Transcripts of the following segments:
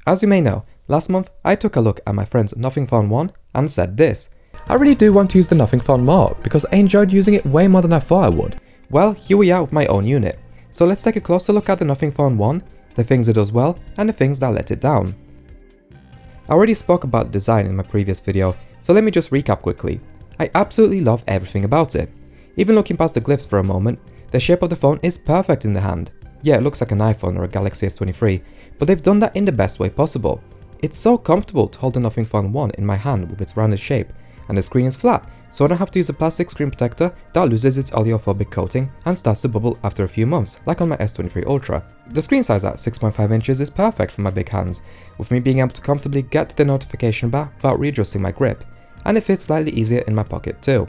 As you may know, last month I took a look at my friend's Nothing Phone 1 and said this: I really do want to use the Nothing Phone more because I enjoyed using it way more than I thought I would. Well, here we are with my own unit. So let's take a closer look at the Nothing Phone 1, the things it does well and the things that let it down. I already spoke about the design in my previous video, so let me just recap quickly. I absolutely love everything about it. Even looking past the glyphs for a moment, the shape of the phone is perfect in the hand. Yeah, it looks like an iPhone or a Galaxy S23, but they've done that in the best way possible. It's so comfortable to hold the Nothing Phone 1 in my hand with its rounded shape, and the screen is flat, so I don't have to use a plastic screen protector that loses its oleophobic coating and starts to bubble after a few months, like on my S23 Ultra. The screen size at 6.5 inches is perfect for my big hands, with me being able to comfortably get to the notification bar without readjusting my grip, and it fits slightly easier in my pocket too.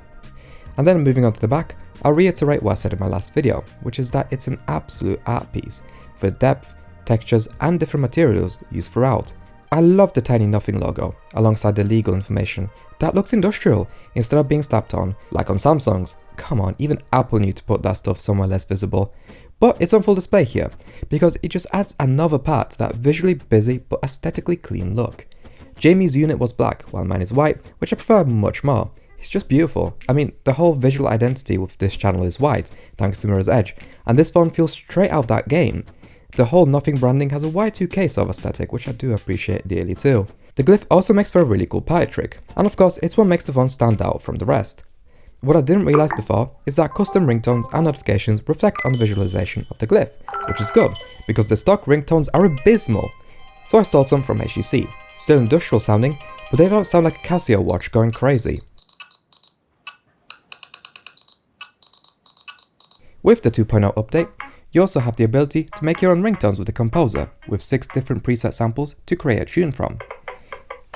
And then moving on to the back, I'll reiterate what I said in my last video, which is that it's an absolute art piece, for depth, textures and different materials used throughout. I love the tiny Nothing logo, alongside the legal information, that looks industrial instead of being slapped on, like on Samsung's. Come on, even Apple knew to put that stuff somewhere less visible. But it's on full display here, because it just adds another part to that visually busy but aesthetically clean look. Jamie's unit was black, while mine is white, which I prefer much more. It's just beautiful. I mean, the whole visual identity with this channel is white, thanks to Mirror's Edge, and this phone feels straight out of that game. The whole Nothing branding has a Y2K sort of aesthetic, which I do appreciate dearly too. The glyph also makes for a really cool party trick, and of course it's what makes the phone stand out from the rest. What I didn't realise before is that custom ringtones and notifications reflect on the visualization of the glyph, which is good, because the stock ringtones are abysmal. So I stole some from HTC, still industrial sounding, but they don't sound like a Casio watch going crazy. With the 2.0 update, you also have the ability to make your own ringtones with the composer, with 6 different preset samples to create a tune from.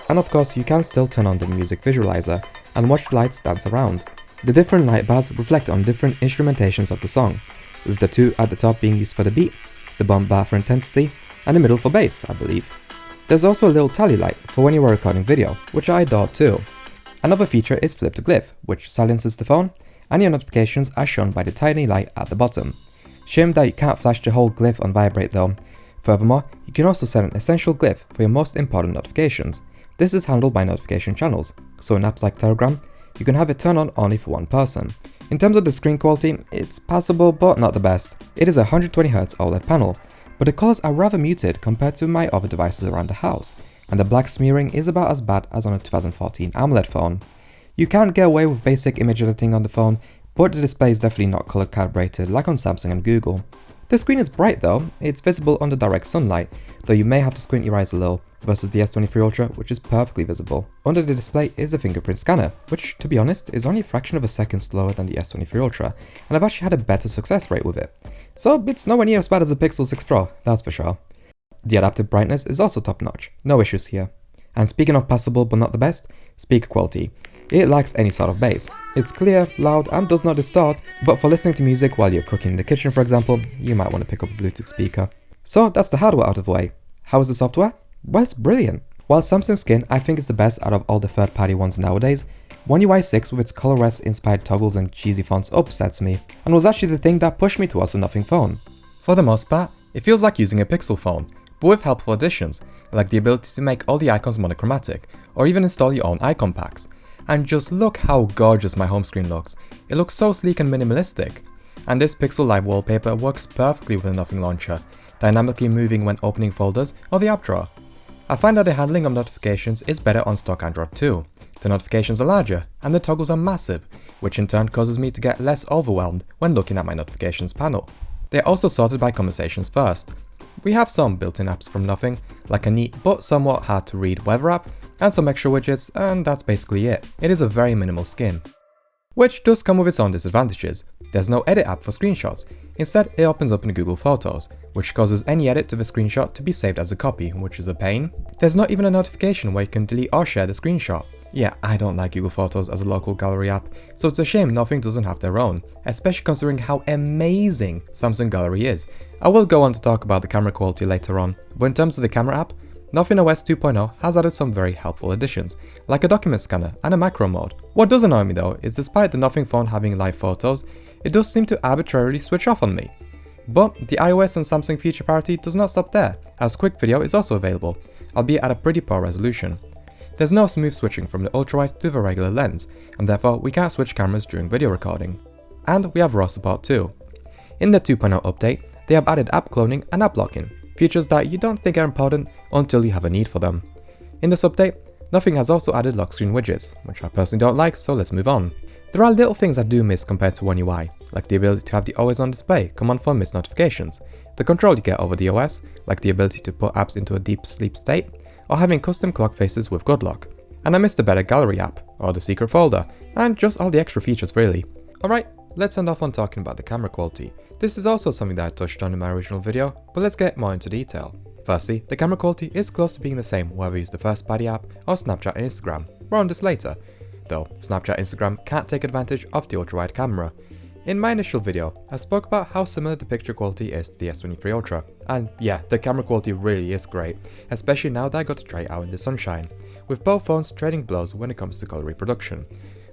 And of course you can still turn on the music visualizer and watch the lights dance around. The different light bars reflect on different instrumentations of the song, with the 2 at the top being used for the beat, the bump bar for intensity, and the middle for bass, I believe. There's also a little tally light for when you are recording video, which I adore too. Another feature is Flip to Glyph, which silences the phone, and your notifications are shown by the tiny light at the bottom. Shame that you can't flash the whole glyph on vibrate though. Furthermore, you can also set an essential glyph for your most important notifications. This is handled by notification channels, so in apps like Telegram, you can have it turn on only for one person. In terms of the screen quality, it's passable but not the best. It is a 120Hz OLED panel, but the colours are rather muted compared to my other devices around the house, and the black smearing is about as bad as on a 2014 AMOLED phone. You can't get away with basic image editing on the phone, but the display is definitely not color calibrated like on Samsung and Google. The screen is bright though, it's visible under direct sunlight, though you may have to squint your eyes a little, versus the S23 Ultra, which is perfectly visible. Under the display is a fingerprint scanner, which to be honest is only a fraction of a second slower than the S23 Ultra, and I've actually had a better success rate with it. So it's nowhere near as bad as the Pixel 6 Pro, that's for sure. The adaptive brightness is also top notch, no issues here. And speaking of passable but not the best, speaker quality. It lacks any sort of bass. It's clear, loud and does not distort, but for listening to music while you're cooking in the kitchen for example, you might want to pick up a Bluetooth speaker. So that's the hardware out of the way. How is the software? Well, it's brilliant. While Samsung Skin I think is the best out of all the third-party ones nowadays, One UI 6 with its ColorOS inspired toggles and cheesy fonts upsets me, and was actually the thing that pushed me towards the Nothing phone. For the most part, it feels like using a Pixel phone, but with helpful additions, like the ability to make all the icons monochromatic, or even install your own icon packs. And just look how gorgeous my home screen looks. It looks so sleek and minimalistic. And this Pixel Live wallpaper works perfectly with the Nothing launcher, dynamically moving when opening folders or the app drawer. I find that the handling of notifications is better on stock Android too. The notifications are larger, and the toggles are massive, which in turn causes me to get less overwhelmed when looking at my notifications panel. They are also sorted by conversations first. We have some built-in apps from Nothing, like a neat but somewhat hard to read weather app, and some extra widgets, and that's basically it. It is a very minimal skin. Which does come with its own disadvantages. There's no edit app for screenshots. Instead, it opens up in Google Photos, which causes any edit to the screenshot to be saved as a copy, which is a pain. There's not even a notification where you can delete or share the screenshot. Yeah, I don't like Google Photos as a local gallery app, so it's a shame Nothing doesn't have their own, especially considering how amazing Samsung Gallery is. I will go on to talk about the camera quality later on, but in terms of the camera app, Nothing OS 2.0 has added some very helpful additions, like a document scanner and a macro mode. What does annoy me though is despite the Nothing phone having live photos, it does seem to arbitrarily switch off on me. But the iOS and Samsung feature parity does not stop there, as Quick Video is also available, albeit at a pretty poor resolution. There's no smooth switching from the ultrawide to the regular lens, and therefore we can't switch cameras during video recording. And we have RAW support too. In the 2.0 update, they have added app cloning and app locking, features that you don't think are important until you have a need for them. In this update, Nothing has also added lock screen widgets, which I personally don't like, so let's move on. There are little things I do miss compared to One UI, like the ability to have the always on display come on for missed notifications, the control you get over the OS, like the ability to put apps into a deep sleep state, or having custom clock faces with good lock. And I missed the better gallery app, or the secret folder, and just all the extra features really. Alright, let's end off on talking about the camera quality. This is also something that I touched on in my original video, but let's get more into detail. Firstly, the camera quality is close to being the same whether you use the first party app or Snapchat and Instagram. More on this later. Though, Snapchat and Instagram can't take advantage of the ultra-wide camera. In my initial video, I spoke about how similar the picture quality is to the S23 Ultra, and yeah, the camera quality really is great, especially now that I got to try it out in the sunshine, with both phones trading blows when it comes to color reproduction,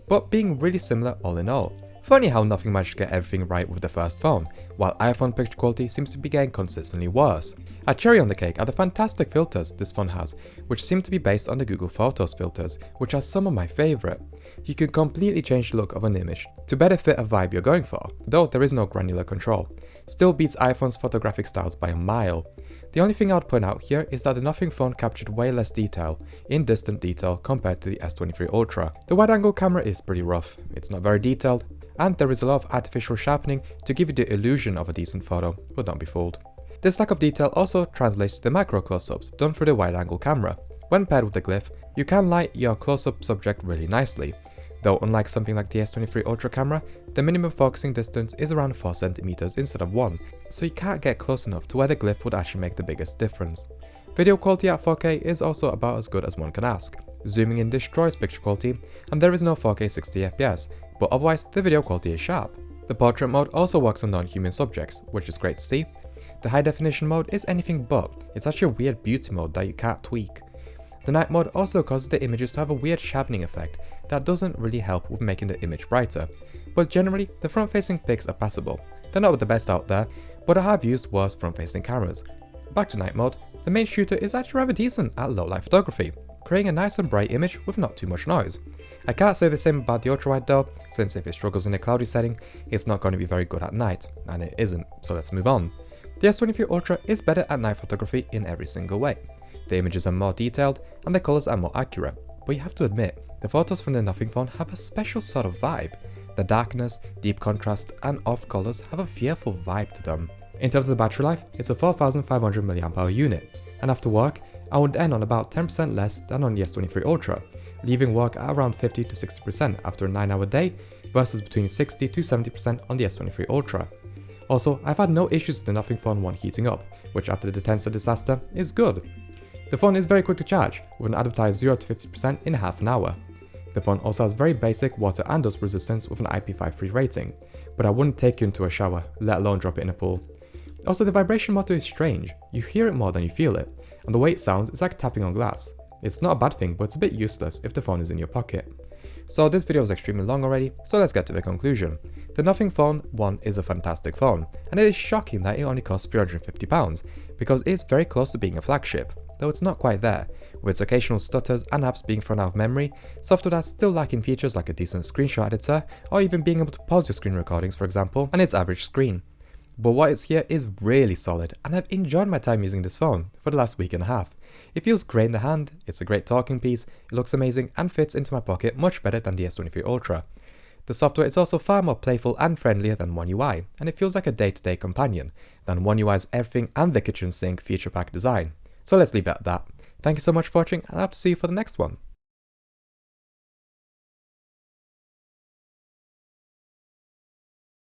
but being really similar all in all. Funny how Nothing managed to get everything right with the first phone, while iPhone picture quality seems to be getting consistently worse. A cherry on the cake are the fantastic filters this phone has, which seem to be based on the Google Photos filters, which are some of my favourite. You can completely change the look of an image to better fit a vibe you're going for, though there is no granular control. Still beats iPhone's photographic styles by a mile. The only thing I would point out here is that the Nothing phone captured way less detail, in distant detail, compared to the S23 Ultra. The wide angle camera is pretty rough, it's not very detailed, and there is a lot of artificial sharpening to give you the illusion of a decent photo, but don't be fooled. This lack of detail also translates to the macro close-ups done through the wide angle camera. When paired with the Glyph, you can light your close-up subject really nicely, though unlike something like the S23 Ultra camera, the minimum focusing distance is around 4 cm instead of 1, so you can't get close enough to where the Glyph would actually make the biggest difference. Video quality at 4K is also about as good as one can ask. Zooming in destroys picture quality, and there is no 4K 60fps, but otherwise the video quality is sharp. The portrait mode also works on non-human subjects, which is great to see. The high definition mode is anything but, it's actually a weird beauty mode that you can't tweak. The night mode also causes the images to have a weird sharpening effect that doesn't really help with making the image brighter, but generally the front facing pics are passable. They're not the best out there, but I have used worse front facing cameras. Back to night mode, the main shooter is actually rather decent at low light photography, creating a nice and bright image with not too much noise. I can't say the same about the ultrawide though, since if it struggles in a cloudy setting, it's not going to be very good at night, and it isn't, so let's move on. The S23 Ultra is better at night photography in every single way. The images are more detailed and the colours are more accurate, but you have to admit, the photos from the Nothing phone have a special sort of vibe. The darkness, deep contrast and off colours have a fearful vibe to them. In terms of battery life, it's a 4500 mAh unit, and after work, I would end on about 10% less than on the S23 Ultra, leaving work at around 50 to 60% after a 9-hour day versus between 60 to 70% on the S23 Ultra. Also, I've had no issues with the Nothing phone when heating up, which after the Tensor disaster is good. The phone is very quick to charge, with an advertised 0 to 50% in half an hour. The phone also has very basic water and dust resistance with an IP53 rating, but I wouldn't take you into a shower, let alone drop it in a pool. Also, the vibration motor is strange, you hear it more than you feel it, and the way it sounds is like tapping on glass. It's not a bad thing, but it's a bit useless if the phone is in your pocket. So this video is extremely long already, so let's get to the conclusion. The Nothing Phone 1 is a fantastic phone, and it is shocking that it only costs £350, because it is very close to being a flagship, though it's not quite there, with its occasional stutters and apps being thrown out of memory, software that's still lacking features like a decent screenshot editor, or even being able to pause your screen recordings for example, and its average screen. But what is here is really solid, and I've enjoyed my time using this phone for the last week and a half. It feels great in the hand, it's a great talking piece, it looks amazing and fits into my pocket much better than the S23 Ultra. The software is also far more playful and friendlier than One UI, and it feels like a day-to-day companion than One UI's everything and the kitchen sink feature pack design. So let's leave it at that. Thank you so much for watching, and I'll see you for the next one.